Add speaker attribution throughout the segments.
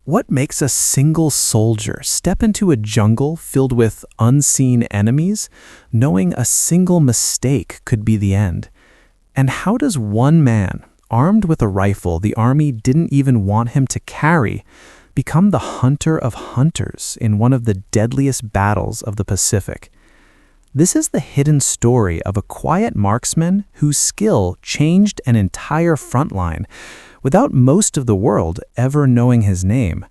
Speaker 1: What makes a single soldier step into a jungle filled with unseen enemies, knowing a single mistake could be the end? And how does one man, armed with a rifle the army didn't even want him to carry, become the hunter of hunters in one of the deadliest battles of the Pacific? This is the hidden story of a quiet marksman whose skill changed an entire front line without most of the world ever knowing his name.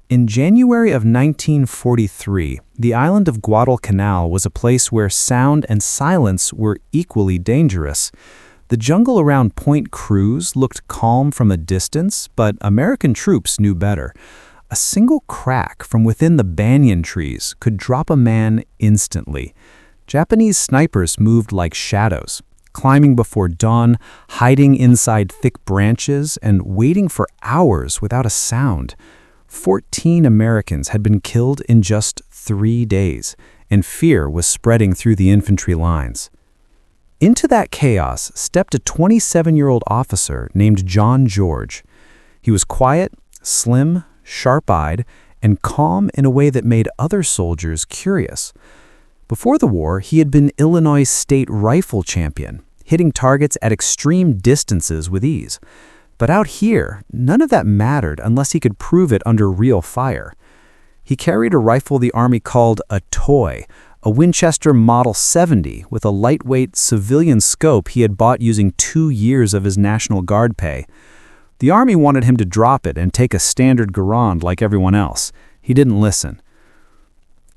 Speaker 1: In January of 1943, the island of Guadalcanal was a place where sound and silence were equally dangerous. The jungle around Point Cruz looked calm from a distance, but American troops knew better. A single crack from within the banyan trees could drop a man instantly. Japanese snipers moved like shadows, climbing before dawn, hiding inside thick branches, and waiting for hours without a sound. 14 Americans had been killed in just 3 days, and fear was spreading through the infantry lines. Into that chaos stepped a 27-year-old officer named John George. He was quiet, slim, sharp-eyed, and calm in a way that made other soldiers curious. Before the war, he had been Illinois state rifle champion, hitting targets at extreme distances with ease. But out here, none of that mattered unless he could prove it under real fire. He carried a rifle the Army called a toy, a Winchester Model 70 with a lightweight civilian scope he had bought using 2 years of his National Guard pay. The Army wanted him to drop it and take a standard Garand like everyone else. He didn't listen.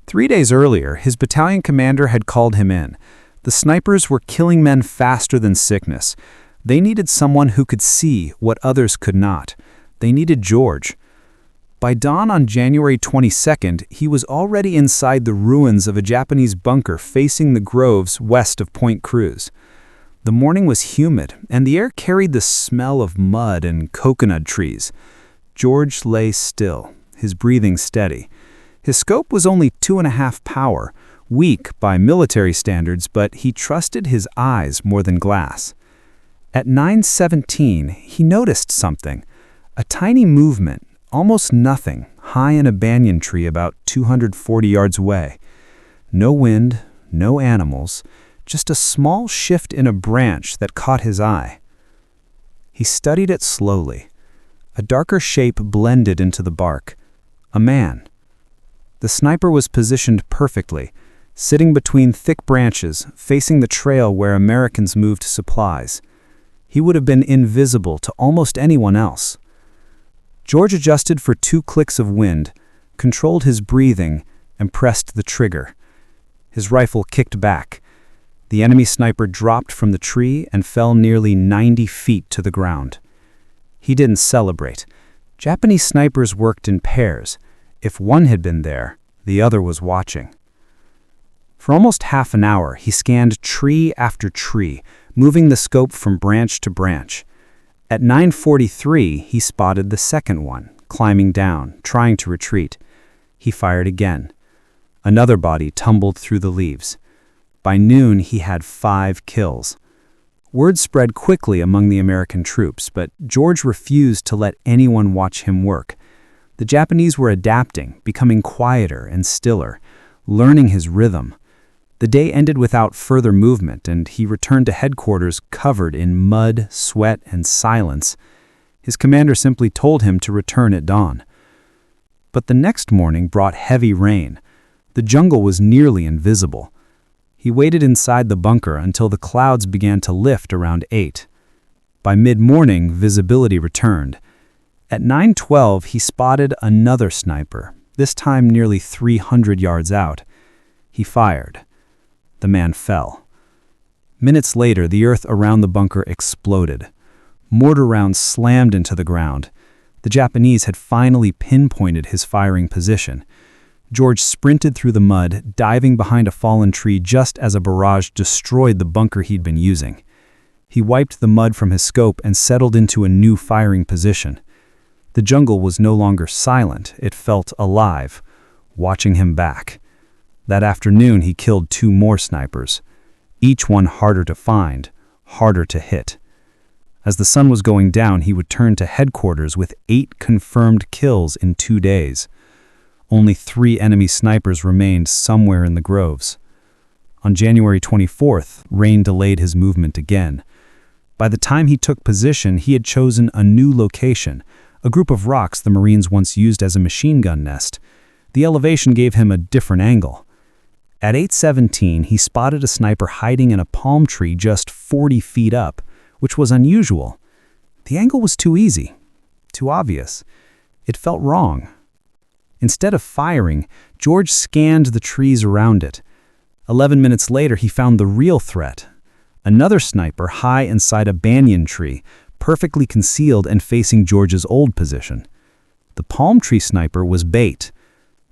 Speaker 1: 3 days earlier, his battalion commander had called him in. The snipers were killing men faster than sickness. They needed someone who could see what others could not. They needed George. By dawn on January 22nd, he was already inside the ruins of a Japanese bunker facing the groves west of Point Cruz. The morning was humid, and the air carried the smell of mud and coconut trees. George lay still, his breathing steady. His scope was only 2.5 power, weak by military standards, but he trusted his eyes more than glass. At 9:17, he noticed something, a tiny movement, almost nothing, high in a banyan tree about 240 yards away. No wind, no animals, just a small shift in a branch that caught his eye. He studied it slowly. A darker shape blended into the bark. A man. The sniper was positioned perfectly, sitting between thick branches, facing the trail where Americans moved supplies. He would have been invisible to almost anyone else. George adjusted for 2 clicks of wind, controlled his breathing, and pressed the trigger. His rifle kicked back. The enemy sniper dropped from the tree and fell nearly 90 feet to the ground. He didn't celebrate. Japanese snipers worked in pairs. If one had been there, the other was watching. For almost half an hour, he scanned tree after tree, moving the scope from branch to branch. At 9:43, he spotted the second one, climbing down, trying to retreat. He fired again. Another body tumbled through the leaves. By noon, he had 5 kills. Word spread quickly among the American troops, but George refused to let anyone watch him work. The Japanese were adapting, becoming quieter and stiller, learning his rhythm. The day ended without further movement, and he returned to headquarters covered in mud, sweat, and silence. His commander simply told him to return at dawn. But the next morning brought heavy rain. The jungle was nearly invisible. He waited inside the bunker until the clouds began to lift around 8. By mid-morning, visibility returned. At 9:12, he spotted another sniper, this time nearly 300 yards out. He fired. The man fell. Minutes later, the earth around the bunker exploded. Mortar rounds slammed into the ground. The Japanese had finally pinpointed his firing position. George sprinted through the mud, diving behind a fallen tree just as a barrage destroyed the bunker he'd been using. He wiped the mud from his scope and settled into a new firing position. The jungle was no longer silent, it felt alive, watching him back. That afternoon, he killed 2 more snipers, each one harder to find, harder to hit.
Speaker 2: As the sun was going down, he returned to headquarters with 8 confirmed kills in 2 days. Only 3 enemy snipers remained somewhere in the groves. On January 24th, rain delayed his movement again. By the time he took position, he had chosen a new location, a group of rocks the Marines once used as a machine gun nest. The elevation gave him a different angle. At 8:17, he spotted a sniper hiding in a palm tree just 40 feet up, which was unusual. The angle was too easy, too obvious. It felt wrong. Instead of firing, George scanned the trees around it. 11 minutes later, he found the real threat. Another sniper high inside a banyan tree, perfectly concealed and facing George's old position. The palm tree sniper was bait.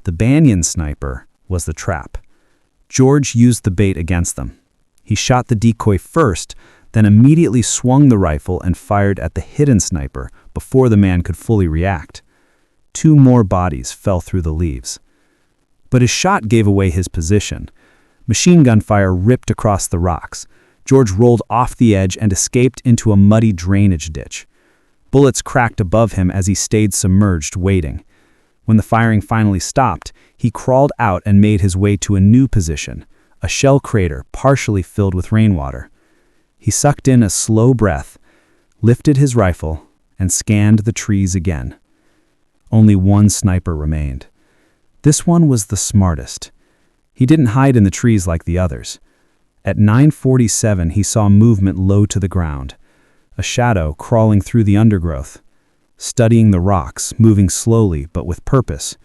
Speaker 2: The banyan sniper was the trap. George used the bait against them. He shot the decoy first, then immediately swung the rifle and fired at the hidden sniper before the man could fully react. 2 more bodies fell through the leaves. But his shot gave away his position. Machine gun fire ripped across the rocks. George rolled off the edge and escaped into a muddy drainage ditch. Bullets cracked above him as he stayed submerged, waiting. When the firing finally stopped, he crawled out and made his way to a new position, a shell crater partially filled with rainwater. He sucked in a slow breath, lifted his rifle, and scanned the trees again. Only 1 sniper remained. This one was the smartest. He didn't hide in the trees like the others. At 9:47, he saw movement low to the ground, a shadow crawling through the undergrowth, studying the rocks, moving slowly but with purpose.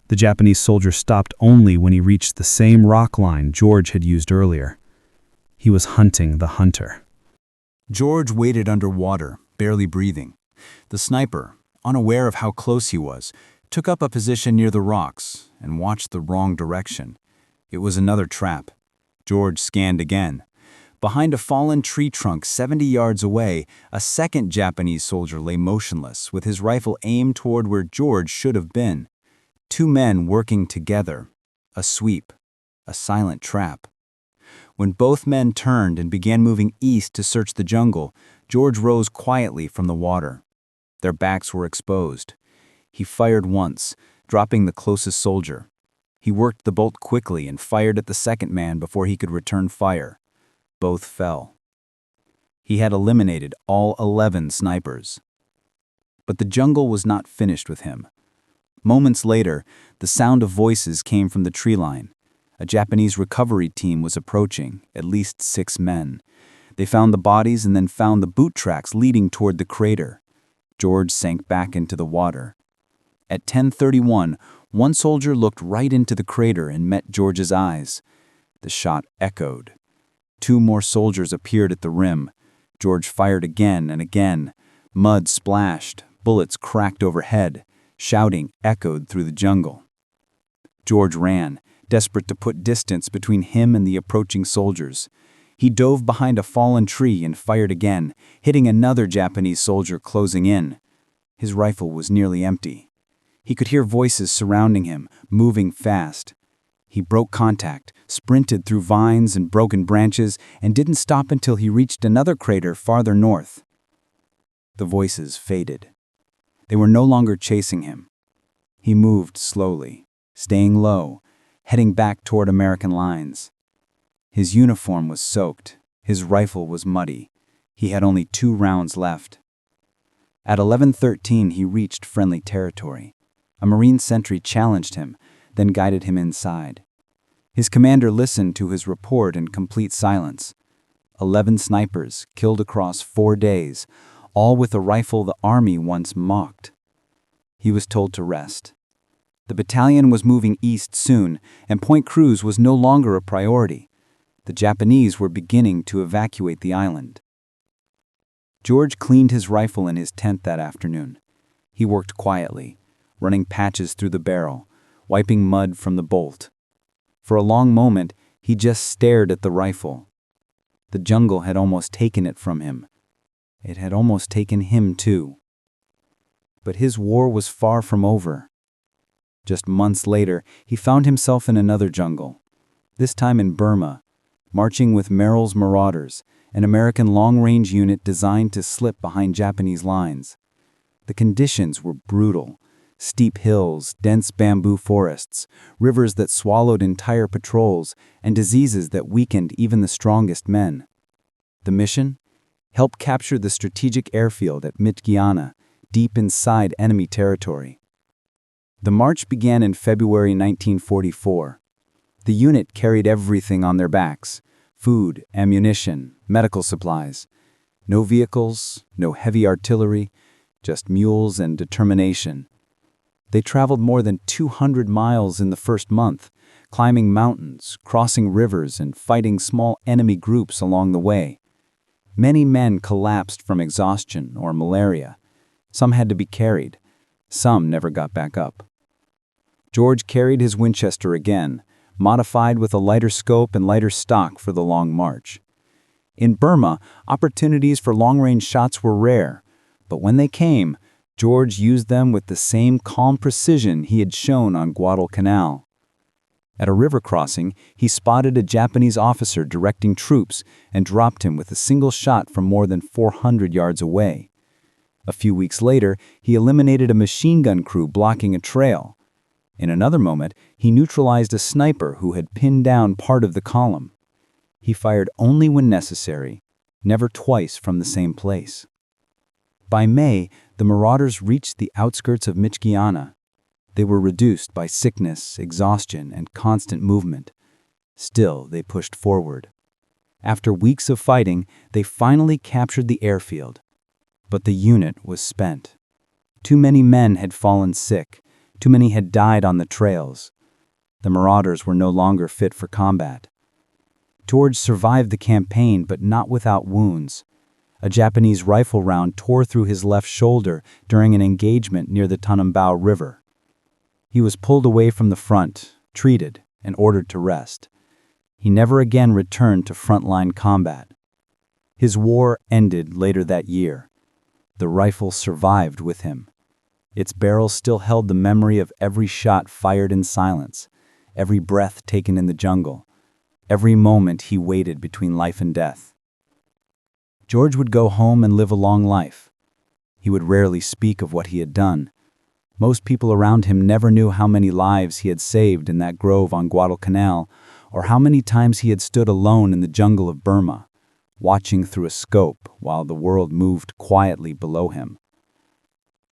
Speaker 2: The Japanese soldier stopped only when he reached the same rock line George had used earlier. He was hunting the hunter.
Speaker 3: George waited underwater, barely breathing. The sniper, unaware of how close he was, took up a position near the rocks and watched the wrong direction. It was another trap. George scanned again. Behind a fallen tree trunk 70 yards away, a second Japanese soldier lay motionless, with his rifle aimed toward where George should have been. 2 men working together. A sweep. A silent trap. When both men turned and began moving east to search the jungle, George rose quietly from the water. Their backs were exposed. He fired once, dropping the closest soldier. He worked the bolt quickly and fired at the second man before he could return fire. Both fell. He had eliminated all 11 snipers. But the jungle was not finished with him. Moments later, the sound of voices came from the tree line. A Japanese recovery team was approaching, at least 6 men. They found the bodies and then found the boot tracks leading toward the crater. George sank back into the water. At 10:31, one soldier looked right into the crater and met George's eyes. The shot echoed. 2 more soldiers appeared at the rim. George fired again and again. Mud splashed, bullets cracked overhead. Shouting echoed through the jungle. George ran, desperate to put distance between him and the approaching soldiers. He dove behind a fallen tree and fired again, hitting another Japanese soldier closing in. His rifle was nearly empty. He could hear voices surrounding him, moving fast. He broke contact, sprinted through vines and broken branches, and didn't stop until he reached another crater farther north. The voices faded. They were no longer chasing him. He moved slowly, staying low, heading back toward American lines. His uniform was soaked. His rifle was muddy. He had only 2 rounds left. At 11:13, he reached friendly territory. A Marine sentry challenged him, then guided him inside. His commander listened to his report in complete silence. 11 snipers killed across 4 days, all with a rifle the Army once mocked. He was told to rest. The battalion was moving east soon, and Point Cruz was no longer a priority. The Japanese were beginning to evacuate the island. George cleaned his rifle in his tent that afternoon. He worked quietly, running patches through the barrel, wiping mud from the bolt. For a long moment, he just stared at the rifle. The jungle had almost taken it from him. It had almost taken him too. But his war was far from over. Just months later, he found himself in another jungle, this time in Burma, marching with Merrill's marauders, an American long-range unit designed to slip behind Japanese lines. The conditions were brutal. Steep hills, dense bamboo forests, rivers that swallowed entire patrols, and diseases that weakened even the strongest men. The mission? Help capture the strategic airfield at Mitgiana, deep inside enemy territory. The march began in February 1944. The unit carried everything on their backs: food, ammunition, medical supplies. No vehicles, no heavy artillery, just mules and determination. They traveled more than 200 miles in the first month, climbing mountains, crossing rivers, and fighting small enemy groups along the way. Many men collapsed from exhaustion or malaria. Some had to be carried. Some never got back up. George carried his Winchester again, modified with a lighter scope and lighter stock for the long march. In Burma, opportunities for long-range shots were rare, but when they came, George used them with the same calm precision he had shown on Guadalcanal. At a river crossing, he spotted a Japanese officer directing troops and dropped him with a single shot from more than 400 yards away. A few weeks later, he eliminated a machine gun crew blocking a trail. In another moment, he neutralized a sniper who had pinned down part of the column. He fired only when necessary, never twice from the same place. By May, the marauders reached the outskirts of Mitgiana. They were reduced by sickness, exhaustion, and constant movement. Still, they pushed forward. After weeks of fighting, they finally captured the airfield. But the unit was spent. Too many men had fallen sick. Too many had died on the trails. The marauders were no longer fit for combat. George survived the campaign, but not without wounds. A Japanese rifle round tore through his left shoulder during an engagement near the Tanambao River. He was pulled away from the front, treated, and ordered to rest. He never again returned to frontline combat. His war ended later that year. The rifle survived with him. Its barrel still held the memory of every shot fired in silence, every breath taken in the jungle, every moment he waited between life and death. George would go home and live a long life. He would rarely speak of what he had done. Most people around him never knew how many lives he had saved in that grove on Guadalcanal, or how many times he had stood alone in the jungle of Burma, watching through a scope while the world moved quietly below him.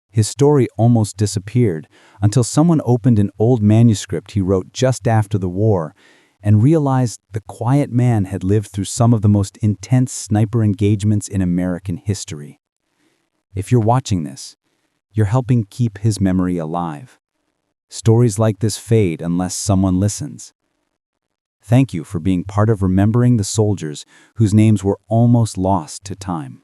Speaker 3: His story almost disappeared until someone opened an old manuscript he wrote just after the war and realized the quiet man had lived through some of the most intense sniper engagements in American history. If you're watching this, you're helping keep his memory alive. Stories like this fade unless someone listens. Thank you for being part of remembering the soldiers whose names were almost lost to time.